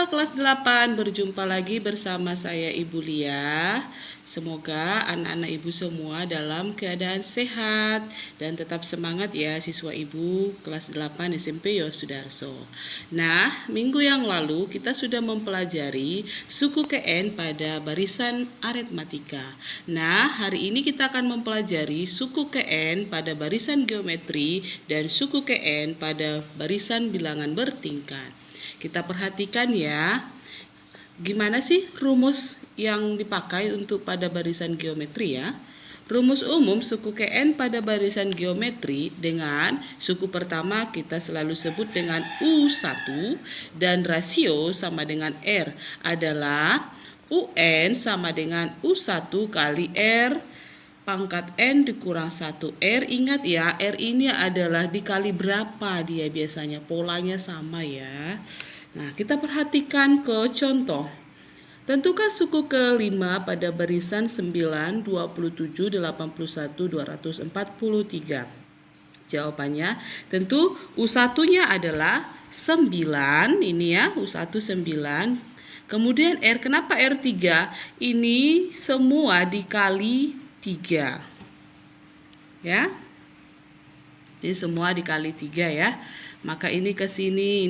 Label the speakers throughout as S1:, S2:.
S1: kelas 8, berjumpa lagi bersama saya Ibu Lia. Semoga anak-anak Ibu semua dalam keadaan sehat dan tetap semangat ya siswa Ibu kelas 8 SMP Yosudarso. Nah, minggu yang lalu kita sudah mempelajari suku KN pada barisan aritmatika. Nah, hari ini kita akan mempelajari suku KN pada barisan geometri dan suku KN pada barisan bilangan bertingkat. Kita perhatikan ya, gimana sih rumus yang dipakai untuk pada barisan geometri ya. Rumus umum suku KN pada barisan geometri dengan suku pertama kita selalu sebut dengan U1 dan rasio sama dengan R adalah UN sama dengan U1 kali R pangkat N dikurang 1 R. Ingat ya, R ini adalah dikali berapa dia biasanya, polanya sama ya. Nah, kita perhatikan ke contoh. Tentukan suku kelima pada barisan 9, 27, 81, 243. Jawabannya tentu U1-nya adalah 9, ini ya, U1 9. Kemudian R, kenapa R3? Ini semua dikali 3. Ya. Jadi semua dikali 3 ya. Maka ini ke sini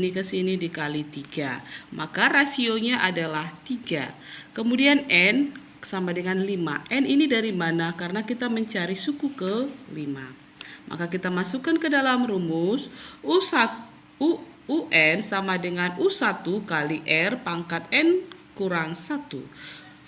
S1: dikali 3. Maka rasionya adalah 3. Kemudian N sama dengan 5. N ini dari mana? Karena kita mencari suku ke 5. Maka kita masukkan ke dalam rumus UN sama dengan U1 kali R pangkat N kurang 1.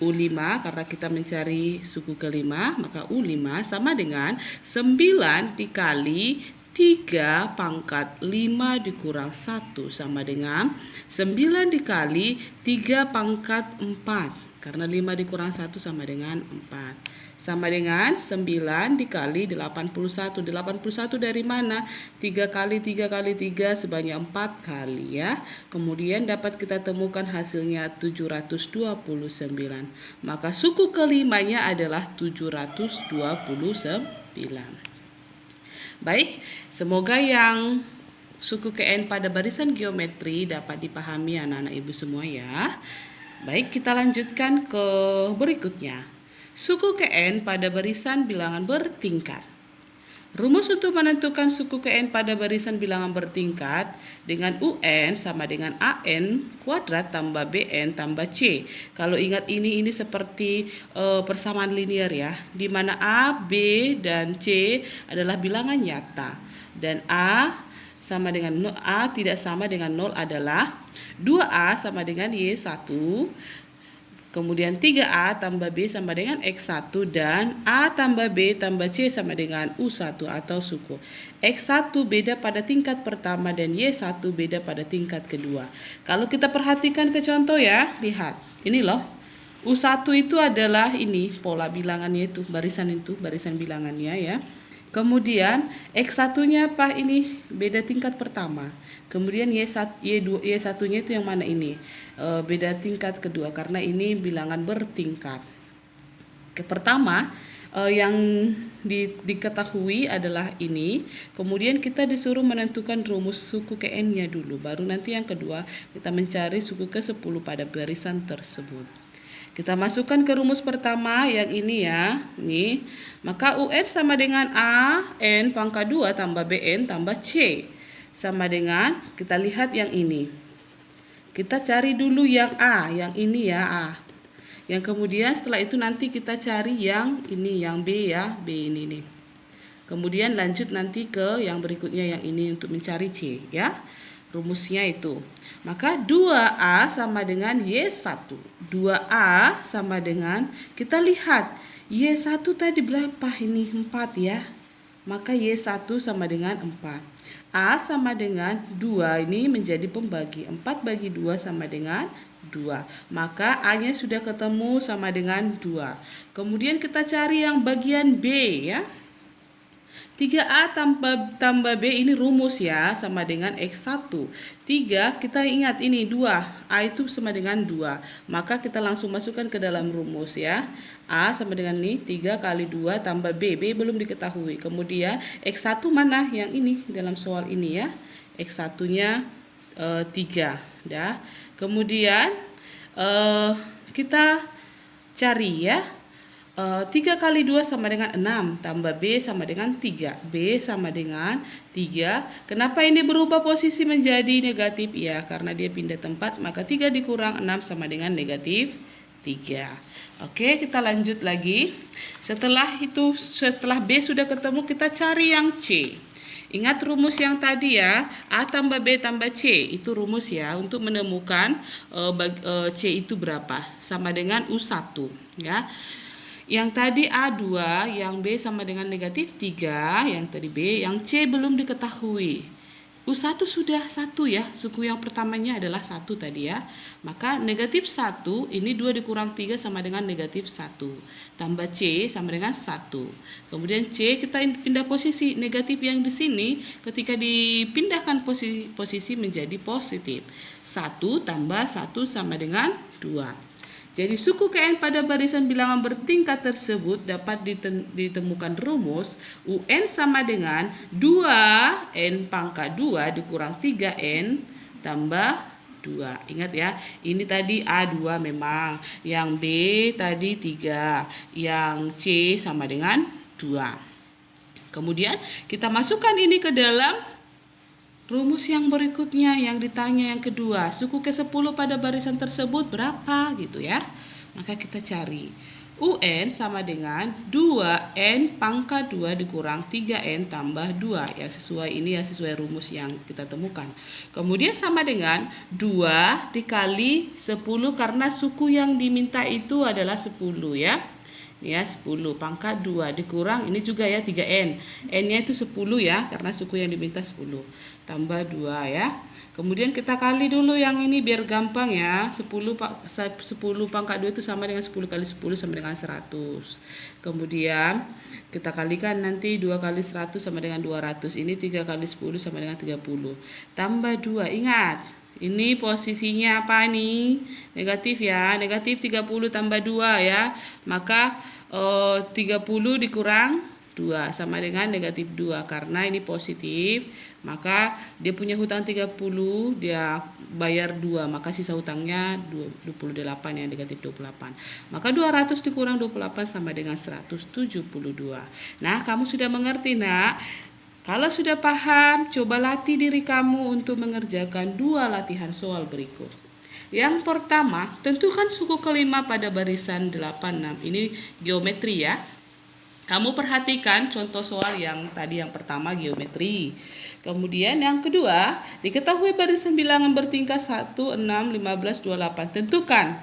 S1: U5 karena kita mencari suku kelima, maka U5 sama dengan 9 dikali 3 pangkat 5 dikurang 1 sama dengan 9 dikali 3 pangkat 4. Karena 5 dikurang 1 sama dengan 4. Sama dengan 9 dikali 81. 81 dari mana? 3 kali 3 kali 3 sebanyak 4 kali ya. Kemudian dapat kita temukan hasilnya 729. Maka suku kelimanya adalah 729. Baik, semoga yang suku KN pada barisan geometri dapat dipahami anak-anak Ibu semua ya. Baik, kita lanjutkan ke berikutnya. Suku KN pada barisan bilangan bertingkat. Rumus untuk menentukan suku KN pada barisan bilangan bertingkat dengan UN sama dengan AN kuadrat tambah BN tambah C. Kalau ingat ini seperti persamaan linear ya, di mana A, B, dan C adalah bilangan nyata. Dan A sama dengan 0, A tidak sama dengan 0 adalah 2A sama dengan Y1. Kemudian 3A tambah B sama dengan X1 dan A tambah B tambah C sama dengan U1 atau suku. X1 beda pada tingkat pertama dan Y1 beda pada tingkat kedua. Kalau kita perhatikan ke contoh ya, lihat. Ini loh. U1 itu adalah ini pola bilangannya itu, barisan bilangannya ya. Kemudian X1-nya apa ini? Beda tingkat pertama. Kemudian Y1-nya itu yang mana ini? Beda tingkat kedua karena ini bilangan bertingkat. Pertama yang diketahui adalah ini. Kemudian kita disuruh menentukan rumus suku KN-nya dulu. Baru nanti yang kedua kita mencari suku ke-10 pada barisan tersebut. Kita masukkan ke rumus pertama yang ini ya. Nih. Maka UN sama dengan A N pangkat 2 tambah BN tambah C. Sama dengan kita lihat yang ini. Kita cari dulu yang A, yang ini ya A. Yang kemudian setelah itu nanti kita cari yang ini, yang B ya, B ini nih. Kemudian lanjut nanti ke yang berikutnya yang ini untuk mencari C ya. Rumusnya itu. Maka 2A sama dengan Y1. 2A sama dengan, kita lihat, Y1 tadi berapa ini? 4 ya. Maka Y1 sama dengan 4. A sama dengan 2, ini menjadi pembagi. 4 bagi 2 sama dengan 2. Maka A-nya sudah ketemu sama dengan 2. Kemudian kita cari yang bagian B ya. 3A tambah B ini rumus ya, sama dengan X1. 3, kita ingat ini 2. A itu sama dengan 2. Maka kita langsung masukkan ke dalam rumus ya. A sama dengan ini 3 kali 2 tambah B. B belum diketahui. Kemudian X1 mana? Yang ini dalam soal ini ya. X1-nya 3 dah. Kemudian kita cari ya. 3 kali 2 sama dengan 6, tambah B sama dengan 3. B sama dengan 3. Kenapa ini berubah posisi menjadi negatif? Ya, karena dia pindah tempat, maka 3 dikurang 6 sama dengan negatif 3. Oke, kita lanjut lagi. Setelah B sudah ketemu, kita cari yang C. Ingat rumus yang tadi ya, A tambah B tambah C, itu rumus ya untuk menemukan C itu berapa, sama dengan U1 ya. Yang tadi A2, yang B sama dengan negatif 3, yang tadi B, yang C belum diketahui. U1 sudah 1 ya, suku yang pertamanya adalah 1 tadi ya. Maka negatif 1, ini 2 dikurang 3 sama dengan negatif 1. Tambah C sama dengan 1. Kemudian C kita pindah posisi, negatif yang di sini ketika dipindahkan posisi menjadi positif. 1 tambah 1 sama dengan 2. Jadi suku KN pada barisan bilangan bertingkat tersebut dapat ditemukan rumus UN sama dengan 2N pangkat 2 dikurang 3N tambah 2. Ingat ya, ini tadi A2 memang, yang B tadi 3, yang C sama dengan 2. Kemudian kita masukkan ini ke dalam rumus yang berikutnya yang ditanya yang kedua, suku ke-10 pada barisan tersebut berapa gitu ya. Maka kita cari. UN sama dengan 2N pangkat 2 dikurang 3N tambah 2. Yang sesuai ini ya, sesuai rumus yang kita temukan. Kemudian sama dengan 2 dikali 10 karena suku yang diminta itu adalah 10 ya. Ya, 10 pangkat 2 dikurang ini juga ya 3N. N-nya itu 10 ya, karena suku yang diminta 10. Tambah 2 ya. Kemudian kita kali dulu yang ini biar gampang ya. 10 pangkat 2 itu sama dengan 10 kali 10 sama dengan 100. Kemudian kita kalikan nanti 2 kali 100 sama dengan 200. Ini 3 kali 10 sama dengan 30. Tambah 2. Ingat, ini posisinya apa nih? Negatif ya. Negatif 30 tambah 2 ya. Maka 30 dikurang 2 sama dengan negatif 2. Karena ini positif, maka dia punya hutang 30, dia bayar 2. Maka sisa hutangnya 28 ya, negatif 28. Maka 200 dikurang 28 sama dengan 172. Nah, kamu sudah mengerti nak? Kalau sudah paham, coba latih diri kamu untuk mengerjakan 2 latihan soal berikut. Yang pertama, tentukan suku kelima pada barisan 86. Ini geometri ya. Kamu perhatikan contoh soal yang tadi, yang pertama geometri. Kemudian yang kedua, diketahui barisan bilangan bertingkat 1, 6, 15, 28. Tentukan.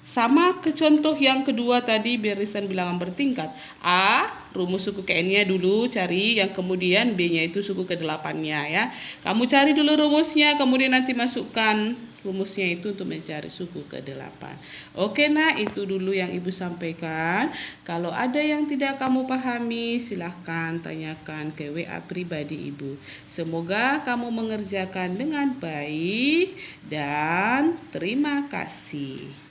S1: Sama ke contoh yang kedua tadi, barisan bilangan bertingkat. A, rumus suku KN-nya dulu cari, yang kemudian B-nya itu suku ke-8-nya ya. Kamu cari dulu rumusnya, kemudian nanti masukkan rumusnya itu untuk mencari suku ke-8. Oke nah, itu dulu yang Ibu sampaikan. Kalau ada yang tidak kamu pahami, silahkan tanyakan ke WA pribadi Ibu. Semoga kamu mengerjakan dengan baik dan terima kasih.